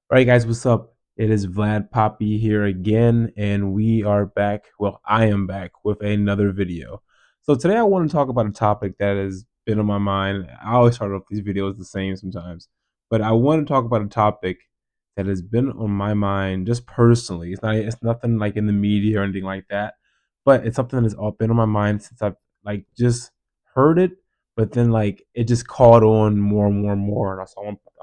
All right, guys, what's up? It is Vlad Poppy here again, and we are back. Well, I am back with another video. So today I want to talk about a topic that has been on my mind. I always start off these videos the same sometimes, but I want to talk about a topic that has been on my mind just personally. It's nothing like in the media or anything like that, but it's something that has all been on my mind since I've like just heard it, but then like it just caught on more and more and more,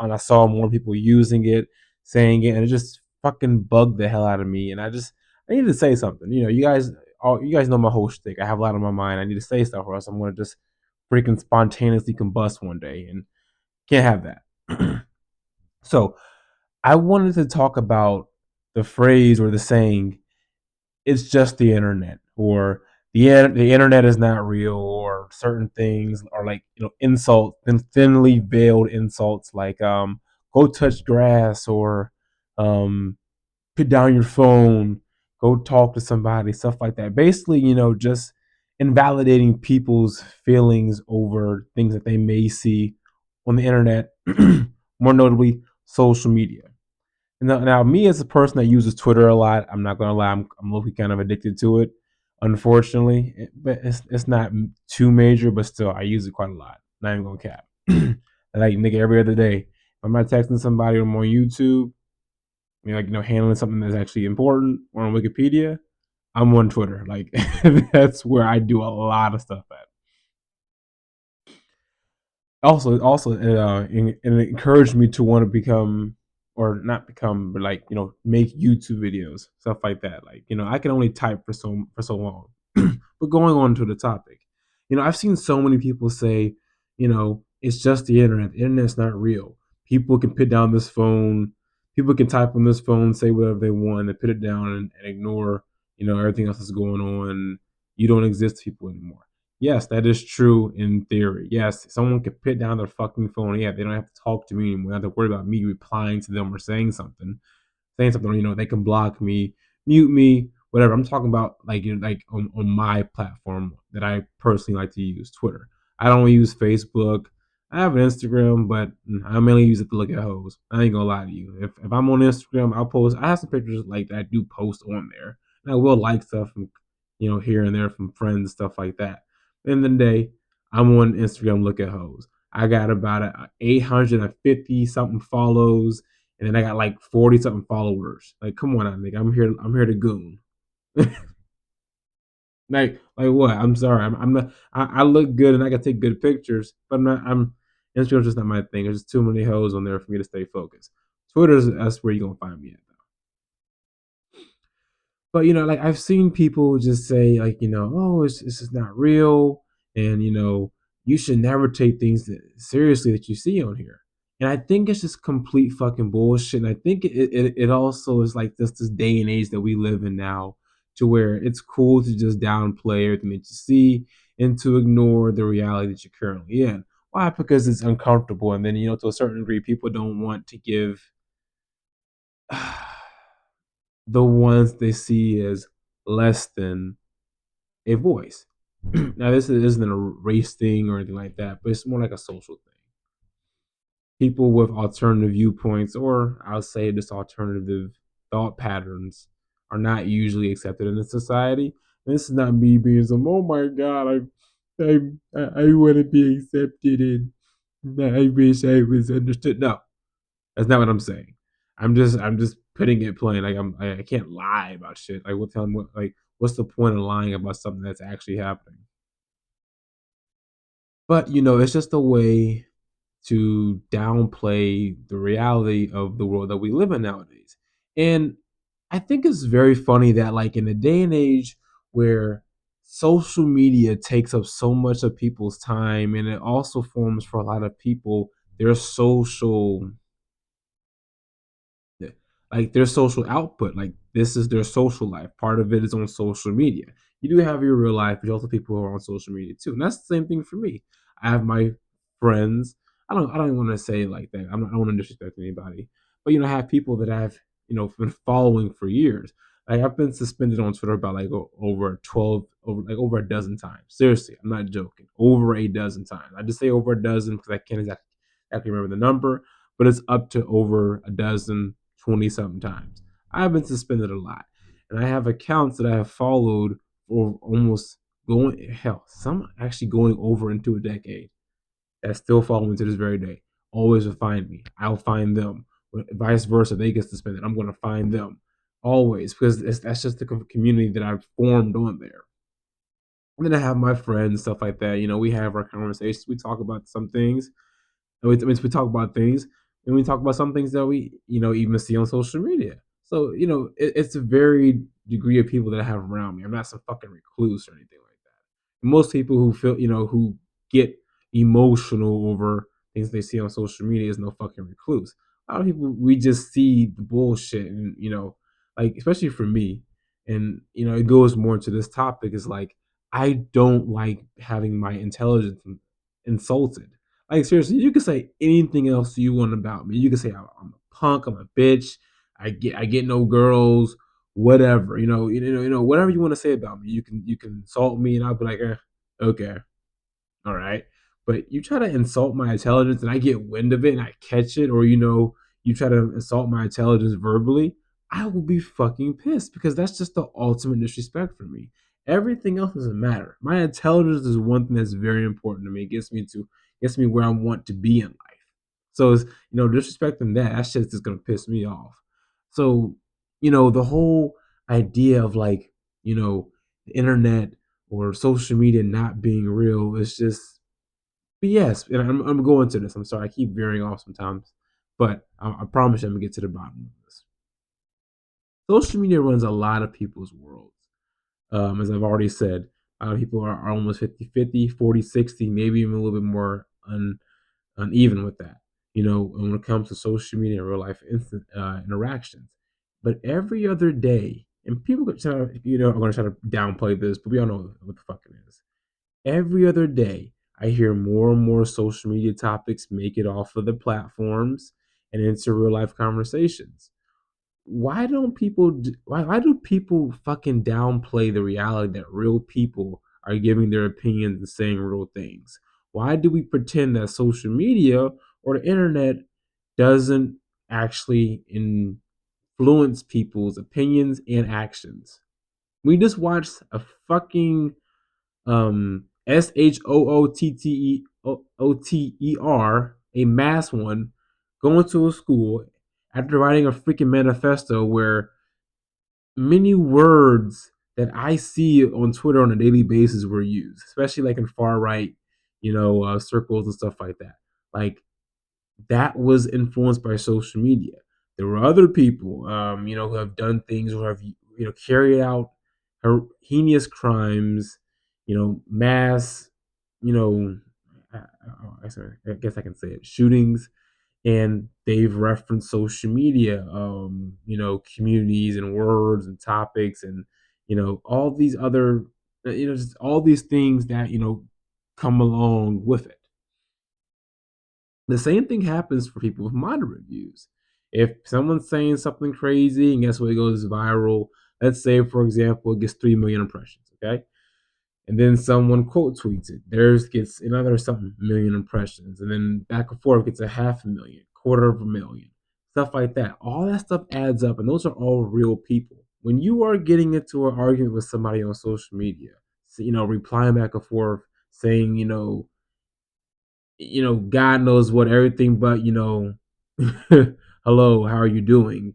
and I saw more people using it, saying it, and it just fucking bugged the hell out of me. And I need to say something. You guys know my whole shtick. I have a lot on my mind. I need to say stuff, or else I'm gonna just freaking spontaneously combust one day, and can't have that. So I wanted to talk about the phrase or the saying, "It's just the internet," or the internet is not real, or certain things are like insults, thinly veiled insults like go touch grass, or um put down your phone, go talk to somebody, stuff like that. Basically, just invalidating people's feelings over things that they may see on the internet, more notably social media. Now, me as a person that uses Twitter a lot, I'm not gonna lie, I'm low kind of addicted to it, unfortunately. But it's not too major, but still, I use it quite a lot. Not even gonna cap. Like nigga, every other day, if I'm not texting somebody or I'm on YouTube, handling something that's actually important, or on Wikipedia, I'm on Twitter. Like that's where I do a lot of stuff at. It encouraged me to want to become, or not become, but like make YouTube videos, stuff like that. Like I can only type for so long. But going on to the topic, I've seen so many people say, it's just the internet. The internet's not real. People can put down this phone. People can type on this phone, say whatever they want, and put it down and ignore, everything else that's going on. You don't exist to people anymore. Yes, that is true in theory. Yes, someone could put down their fucking phone. Yeah, they don't have to talk to me anymore. They don't have to worry about me replying to them or saying something. They can block me, mute me, whatever. I'm talking about like like on my platform that I personally like to use, Twitter. I don't use Facebook. I have an Instagram, but I mainly use it to look at hoes. I ain't gonna lie to you. If I'm on Instagram, I'll post. I have some pictures like that I do post on there, and I will like stuff from here and there from friends, stuff like that. In the day, I'm on Instagram, look at hoes. I got about 850 something follows, and then I got like 40 something followers. Like, come on, nigga, I'm here to goon. Like what? I'm sorry, I'm not. I look good and I can take good pictures, but I'm not. Instagram's just not my thing. There's just too many hoes on there for me to stay focused. Twitter's that's where you're gonna find me at. But like I've seen people just say like oh it's just not real, and you should never take things seriously that you see on here. And I think it's just complete fucking bullshit. And I think it also is like this day and age that we live in now, to where it's cool to just downplay everything that you see and to ignore the reality that you're currently in. Why? Because it's uncomfortable, and then to a certain degree, people don't want to give the ones they see as less than a voice. Now, this isn't a race thing or anything like that, but it's more like a social thing. People with alternative viewpoints, or I'll say just alternative thought patterns, are not usually accepted in a society. And this is not me being some, oh my God, I want to be accepted and I wish I was understood. No, that's not what I'm saying. I'm just putting it plain. Like I can't lie about shit. Like what's the point of lying about something that's actually happening? But it's just a way to downplay the reality of the world that we live in nowadays. And I think it's very funny that like in a day and age where social media takes up so much of people's time, and it also forms for a lot of people their social, yeah, like their social output. Like this is their social life. Part of it is on social media. You do have your real life, but you also people who are on social media too. And that's the same thing for me. I have my friends. I don't even want to say it like that. I don't want to disrespect anybody. But I have people that I've been following for years. Like I've been suspended on Twitter about like over 12, over a dozen times. Seriously, I'm not joking. Over a dozen times. I just say over a dozen because I can't exactly remember the number, but it's up to over a dozen 20 something times. I've been suspended a lot. And I have accounts that I have followed for almost going, hell, some actually going over into a decade that still follow me to this very day. Always will find me. I'll find them. Vice versa, they get suspended. I'm going to find them always because that's just the community that I've formed on there. And then I have my friends, stuff like that. You know, we have our conversations. We talk about some things. We talk about things, and we talk about some things that we, even see on social media. So, it's a varied degree of people that I have around me. I'm not some fucking recluse or anything like that. Most people who feel, who get emotional over things they see on social media is no fucking recluse. A lot of people, we just see the bullshit, and like especially for me, and it goes more into this topic is like I don't like having my intelligence insulted. Like seriously, you can say anything else you want about me. You can say I'm a punk, I'm a bitch, I get no girls, whatever. Whatever you want to say about me. You can insult me, and I'll be like, okay, all right. But you try to insult my intelligence, and I get wind of it, and I catch it, or you try to insult my intelligence verbally. I will be fucking pissed because that's just the ultimate disrespect for me. Everything else doesn't matter. My intelligence is one thing that's very important to me. It gets me where I want to be in life. So it's, disrespecting that shit's just gonna piss me off. So, the whole idea of like, the internet or social media not being real is just BS. And I'm going to this. I'm sorry, I keep veering off sometimes, but I promise you I'm gonna get to the bottom of this. Social media runs a lot of people's worlds. As I've already said, a lot of people are almost 50-50, 40-60, maybe even a little bit more uneven with that, when it comes to social media and real life interactions. But every other day, and people are going to try to downplay this, but we all know what the fuck it is. Every other day, I hear more and more social media topics make it off of the platforms and into real life conversations. Why do people fucking downplay the reality that real people are giving their opinions and saying real things? Why do we pretend that social media or the internet doesn't actually influence people's opinions and actions? We just watched a fucking SHOOTTER, a mass one, going to a school after writing a freaking manifesto where many words that I see on Twitter on a daily basis were used, especially like in far right, circles and stuff like that. Like that was influenced by social media. There were other people, who have done things or have carried out heinous crimes, mass, you know, I guess I can say it, shootings, and they've referenced social media, communities and words and topics and all these other, just all these things that come along with it. The same thing happens for people with moderate views. If someone's saying something crazy and guess what, it goes viral. Let's say, for example, it gets 3 million impressions. Okay, and then someone quote tweets it. Theirs gets another something million impressions, and then back and forth gets a 500,000, quarter of a million, stuff like that. All that stuff adds up, and those are all real people. When you are getting into an argument with somebody on social media, so, replying back and forth, saying, God knows what, everything but, hello, how are you doing?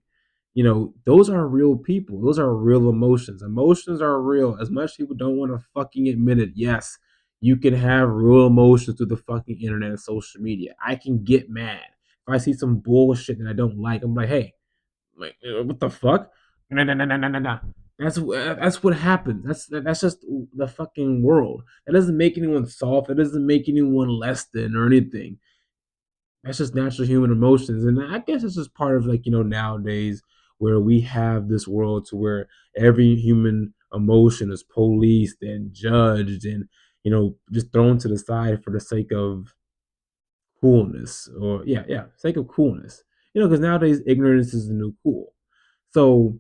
Those are real people. Those are real emotions. Emotions are real. As much people don't want to fucking admit it, yes, you can have real emotions through the fucking internet and social media. I can get mad. If I see some bullshit that I don't like, I'm like, hey, like, what the fuck? No, no, no, no, no, no, no. That's what happens. That's just the fucking world. That doesn't make anyone soft. That doesn't make anyone less than or anything. That's just natural human emotions, and I guess it's just part of like nowadays where we have this world to where every human emotion is policed and judged and just thrown to the side for the sake of coolness or yeah sake of coolness, because nowadays ignorance is the new cool. So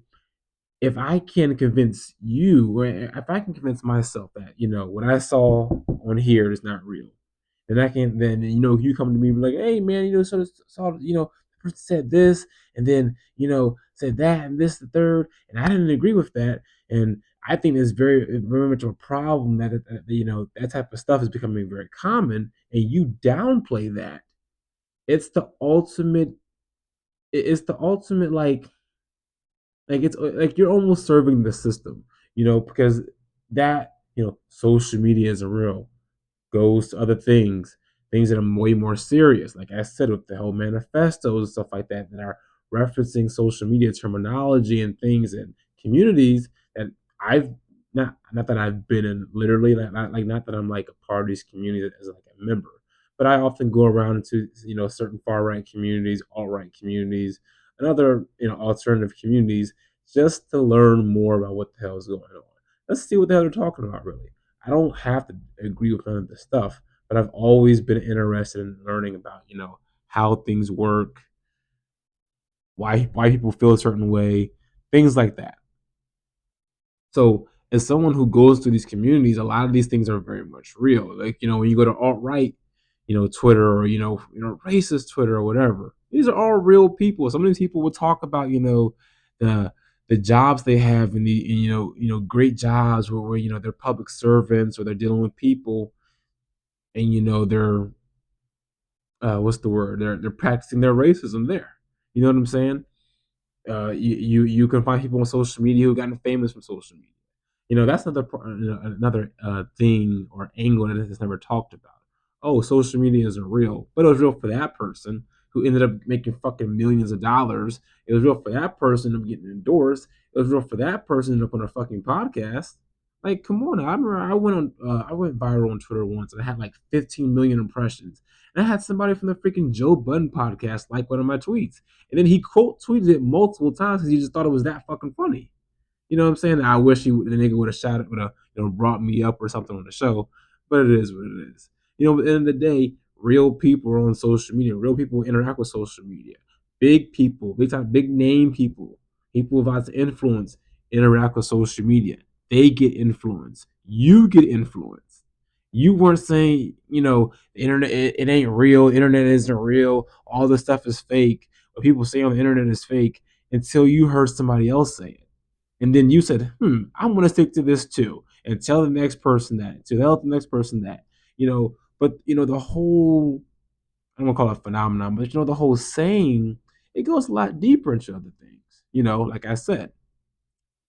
if I can convince you, or if I can convince myself that what I saw on here is not real, then I can then you come to me and be like, hey man, so saw person said this, and then said that and this the third, and I didn't agree with that, and I think it's very much of a problem that that type of stuff is becoming very common, and you downplay that. It's the ultimate. It's the ultimate like it's like you're almost serving the system, because that social media isn't real goes to other things that are way more serious. Like I said, with the whole manifestos and stuff like that, that are referencing social media terminology and things and communities that I've not that I've been in literally, not that I'm like a part of these communities as like a member, but I often go around into certain far right communities, alt right communities, and other alternative communities just to learn more about what the hell is going on. Let's see what the hell they're talking about, really. I don't have to agree with none of this stuff, but I've always been interested in learning about, how things work, why people feel a certain way, things like that. So as someone who goes to these communities, a lot of these things are very much real. Like, when you go to alt right, Twitter, or racist Twitter or whatever, these are all real people. Some of these people will talk about, the the jobs they have and the and, great jobs where they're public servants or they're dealing with people, and they're what's the word? They're practicing their racism there. You know what I'm saying? You can find people on social media who gotten famous from social media. That's another thing or angle that is never talked about. Oh, social media isn't real, but it was real for that person who ended up making fucking millions of dollars. It was real for that person of getting endorsed. It was real for that person ended up on a fucking podcast. Like, come on! I remember I went viral on Twitter once, and I had like 15 million impressions. And I had somebody from the freaking Joe Budden podcast like one of my tweets, and then he quote tweeted it multiple times because he just thought it was that fucking funny. You know what I'm saying? I wish the nigga would have shot it, would have brought me up or something on the show, but it is what it is. At the end of the day, real people are on social media. Real people interact with social media. Big people, big time, big name people, people with lots of influence interact with social media. They get influence. You get influence. You weren't saying, the internet, it ain't real. The internet isn't real. All this stuff is fake. What people say on the internet is fake until you heard somebody else say it. And then you said, I'm going to stick to this too. And tell the next person that, to tell the next person that, but, the whole, I don't want to call it phenomenon, but, the whole saying, it goes a lot deeper into other things. Like I said,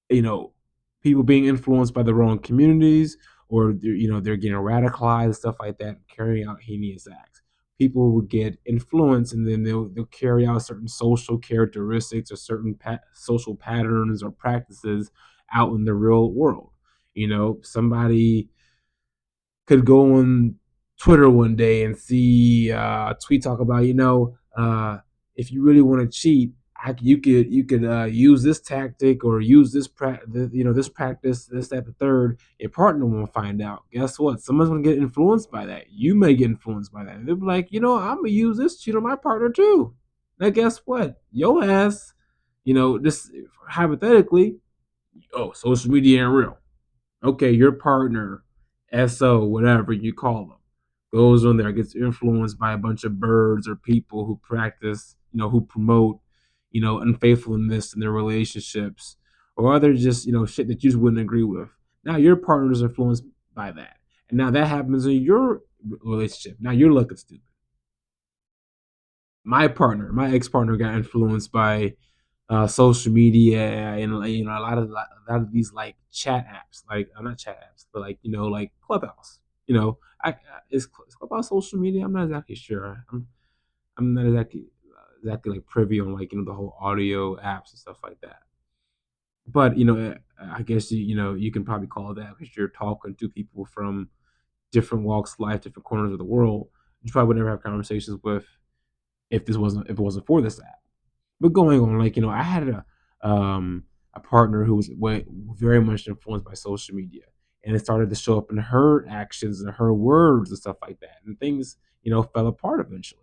you know, people being influenced by the wrong communities, or they're getting radicalized and stuff like that, carrying out heinous acts. People will get influenced, and then they'll carry out certain social characteristics or certain social patterns or practices out in the real world. Somebody could go on Twitter one day and see a tweet talk about, if you really want to cheat, you could use this tactic or use this practice, this, that, the third. Your partner will find out. Guess what? Someone's gonna get influenced by that. You may get influenced by that. They'll be like, I'm gonna use this cheat on my partner too. Now, guess what? Your ass, just hypothetically, oh, social media ain't real. Okay, your partner, SO, whatever you call them, goes on there, gets influenced by a bunch of birds or people who practice, who promote, unfaithfulness in their relationships, or other just, shit that you just wouldn't agree with. Now your partner is influenced by that. And now that happens in your relationship. Now you're looking stupid. My ex partner got influenced by social media and a lot of these like chat apps, like not chat apps, but like like Clubhouse. Is Clubhouse social media? I'm not exactly sure. I'm not exactly like privy on like the whole audio apps and stuff like that. But I guess you can probably call that because you're talking to people from different walks of life, different corners of the world. You probably would never have conversations with if it wasn't for this app. But going on, like I had a partner who was very much influenced by social media, and it started to show up in her actions and her words and stuff like that, and things fell apart eventually.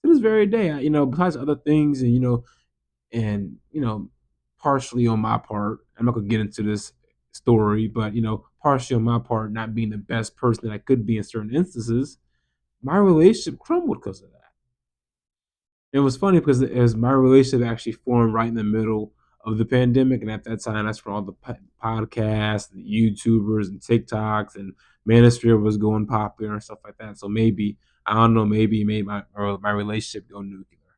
To this very day, besides other things, and partially on my part, I'm not gonna get into this story, but partially on my part, not being the best person that I could be in certain instances, my relationship crumbled because of that. It was funny because it was my relationship actually formed right in the middle of the pandemic, and at that time, that's where all the podcasts, and YouTubers, and TikToks, and Manosphere was going popular and stuff like that. So maybe I don't know. Maybe it made my relationship go nuclear.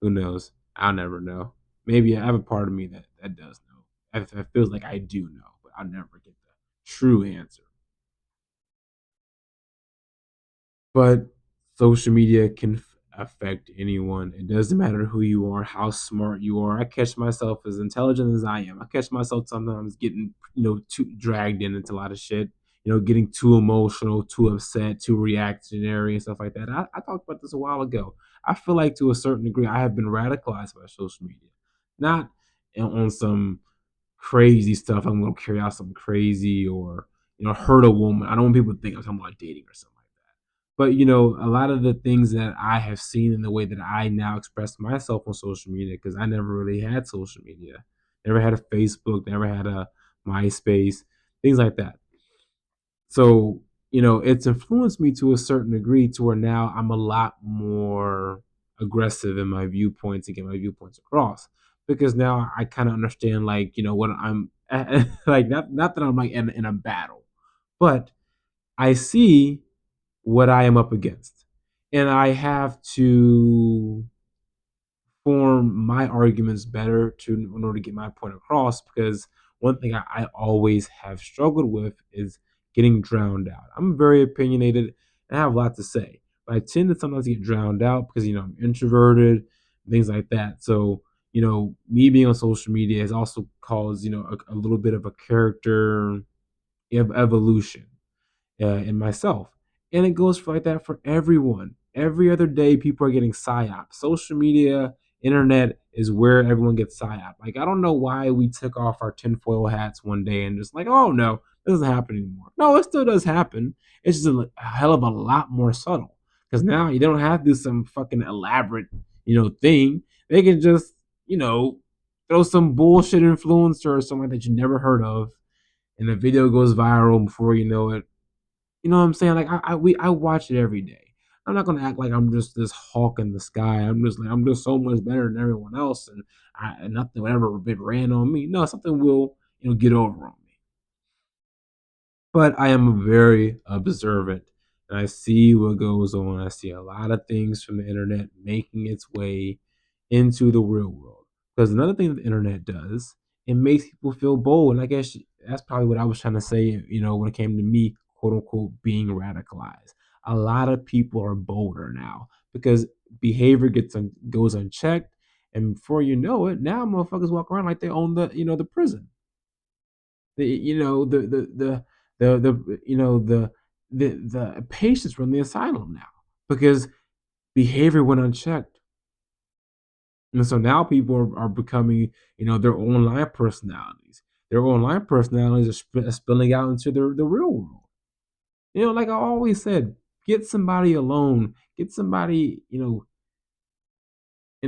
Who knows? I'll never know. Maybe I have a part of me that does know. It feels like I do know, but I'll never get the true answer. But social media can affect anyone. It doesn't matter who you are, how smart you are. I catch myself as intelligent as I am. I catch myself sometimes getting, too dragged into a lot of shit. Getting too emotional, too upset, too reactionary and stuff like that. I talked about this a while ago. I feel like to a certain degree, I have been radicalized by social media, not on some crazy stuff. I'm gonna carry out something crazy or hurt a woman. I don't want people to think I'm talking about dating or something like that. But a lot of the things that I have seen in the way that I now express myself on social media, because I never really had social media, never had a Facebook, never had a MySpace, things like that. So, it's influenced me to a certain degree to where now I'm a lot more aggressive in my viewpoints to get my viewpoints across. Because now I kind of understand, like, what I'm like, not that I'm like in a battle, but I see what I am up against. And I have to form my arguments better in order to get my point across, because one thing I always have struggled with is getting drowned out. I'm very opinionated and I have a lot to say, but I tend to sometimes get drowned out because I'm introverted, things like that. So me being on social media has also caused a little bit of a character evolution in myself. And it goes for like that for everyone. Every other day, people are getting psyop. Social media, internet is where everyone gets psyop. Like, I don't know why we took off our tinfoil hats one day and just like, oh no, it doesn't happen anymore. No, it still does happen. It's just a hell of a lot more subtle. Because now you don't have to do some fucking elaborate, thing. They can just, you know, throw some bullshit influencer or something that you never heard of, and the video goes viral before you know it. You know what I'm saying? Like I watch it every day. I'm not gonna act like I'm just this hawk in the sky. I'm just so much better than everyone else, and nothing will ever been ran on me. No, something will get over on me. But I am very observant and I see what goes on. I see a lot of things from the internet making its way into the real world. Because another thing that the internet does, it makes people feel bold. And I guess that's probably what I was trying to say, when it came to me, quote unquote, being radicalized. A lot of people are bolder now because behavior goes unchecked. And before you know it, now motherfuckers walk around like they own the prison. The you know the you know the patients from the asylum now because behavior went unchecked, and so now people are becoming their online personalities. Their online personalities are spilling out into the real world. Like I always said, get somebody alone, get somebody in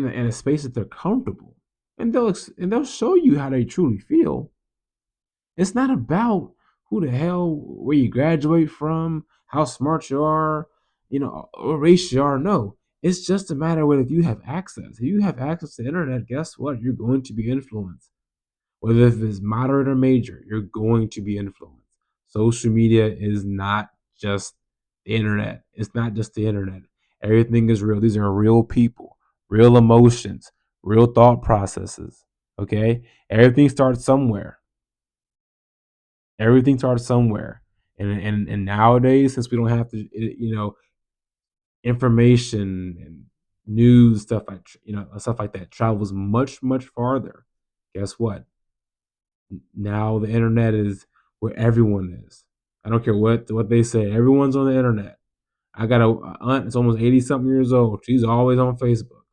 a space that they're comfortable, and they'll show you how they truly feel. It's not about who the hell, where you graduate from, how smart you are, what race you are. No, it's just a matter of if you have access. If you have access to the internet, guess what? You're going to be influenced. Whether if it's moderate or major, you're going to be influenced. Social media is not just the internet. It's not just the internet. Everything is real. These are real people, real emotions, real thought processes. Okay? Everything starts somewhere. Everything starts somewhere. And nowadays, since we don't have to, information and news stuff like that travels much farther. Guess what? Now the internet is where everyone is. I don't care what they say. Everyone's on the internet. I got a aunt that's almost 80 something years old. She's always on Facebook.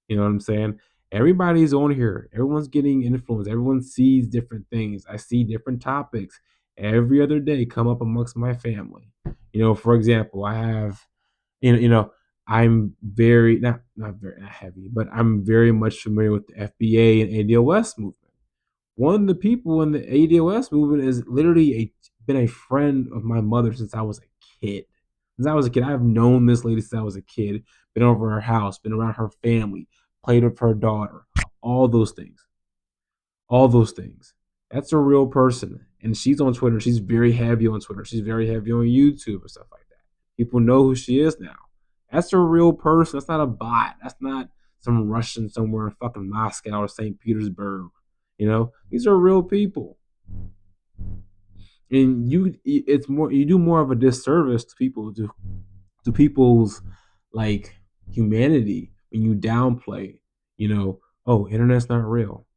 You know what I'm saying? Everybody's on here. Everyone's getting influenced. Everyone sees different things. I see different topics every other day come up amongst my family. For example, I have, I'm very not very not heavy, but I'm very much familiar with the FBA and ADOS movement. One of the people in the ADOS movement is literally been a friend of my mother since I was a kid. Since I was a kid, I've known this lady since I was a kid. Been over her house, been around her family, played with her daughter, all those things, all those things. That's a real person, and she's on Twitter. She's very heavy on Twitter. She's very heavy on YouTube and stuff like that. People know who she is now. That's a real person. That's not a bot. That's not some Russian somewhere in fucking Moscow or St. Petersburg. You know, these are real people, and it's more, you do more of a disservice to people, to people's like humanity when you downplay. You know, oh, internet's not real.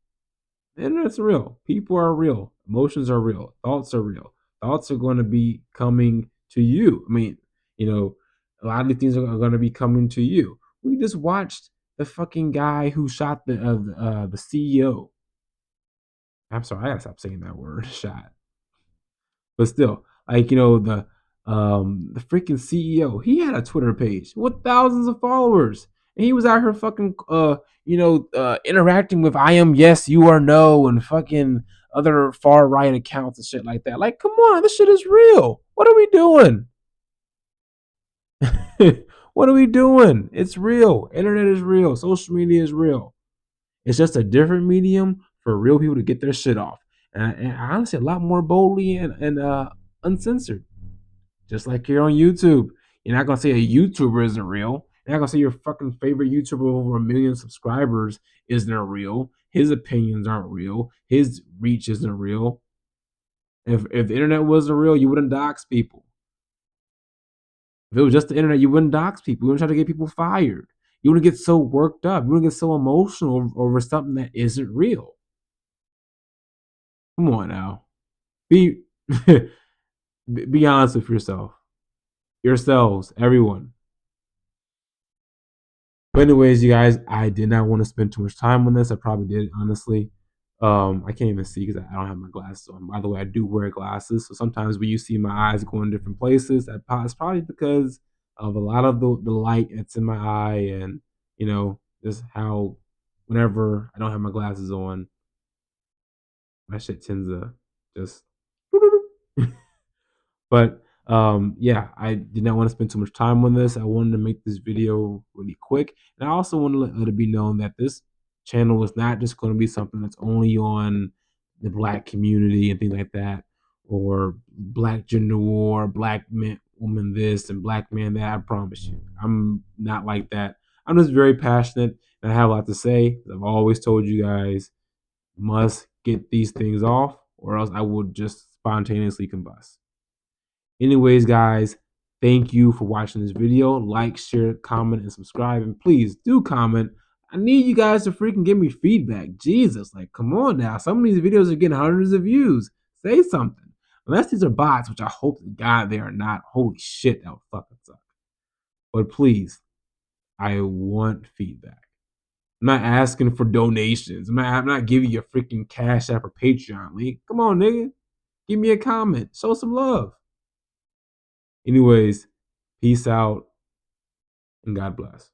The internet's real. People are real. Emotions are real. Thoughts are real. Thoughts are going to be coming to you. I mean, you know, a lot of these things are going to be coming to you. We just watched the fucking guy who shot the CEO. I'm sorry, I gotta stop saying that word. Shot, but still, like, you know, the freaking CEO. He had a Twitter page with thousands of followers, and he was out here fucking interacting with I am yes, you are no, and fucking other far right accounts and shit like that. Like, come on, this shit is real. What are we doing? What are we doing? It's real. Internet is real. Social media is real. It's just a different medium for real people to get their shit off, and honestly, a lot more boldly and uncensored. Just like here on YouTube, you're not gonna say a YouTuber isn't real. You're not gonna say your fucking favorite YouTuber with over 1 million subscribers isn't real. His opinions aren't real. His reach isn't real. If the internet wasn't real, you wouldn't dox people. If it was just the internet, you wouldn't dox people. You wouldn't try to get people fired. You wouldn't get so worked up. You wouldn't get so emotional over something that isn't real. Come on now. Be be honest with yourself. Yourselves, everyone. But anyways, you guys, I did not want to spend too much time on this. I probably did, honestly. I can't even see because I don't have my glasses on. By the way, I do wear glasses, so sometimes when you see my eyes going different places, it's probably because of a lot of the light that's in my eye, and you know, just how whenever I don't have my glasses on, my shit tends to just But yeah, I did not want to spend too much time on this. I wanted to make this video really quick, and I also want to let it be known that this channel is not just going to be something that's only on the black community and things like that, or black gender war, black man, woman this, and black man that. I promise you, I'm not like that. I'm just very passionate, and I have a lot to say. I've always told you guys, must get these things off, or else I would just spontaneously combust. Anyways, guys, thank you for watching this video. Like, share, comment, and subscribe. And please do comment. I need you guys to freaking give me feedback. Jesus, like, come on now. Some of these videos are getting hundreds of views. Say something. Unless these are bots, which I hope to God they are not. Holy shit, that would fucking suck. But please, I want feedback. I'm not asking for donations. I'm not giving you a freaking Cash App or Patreon link. Come on, nigga. Give me a comment. Show some love. Anyways, peace out and God bless.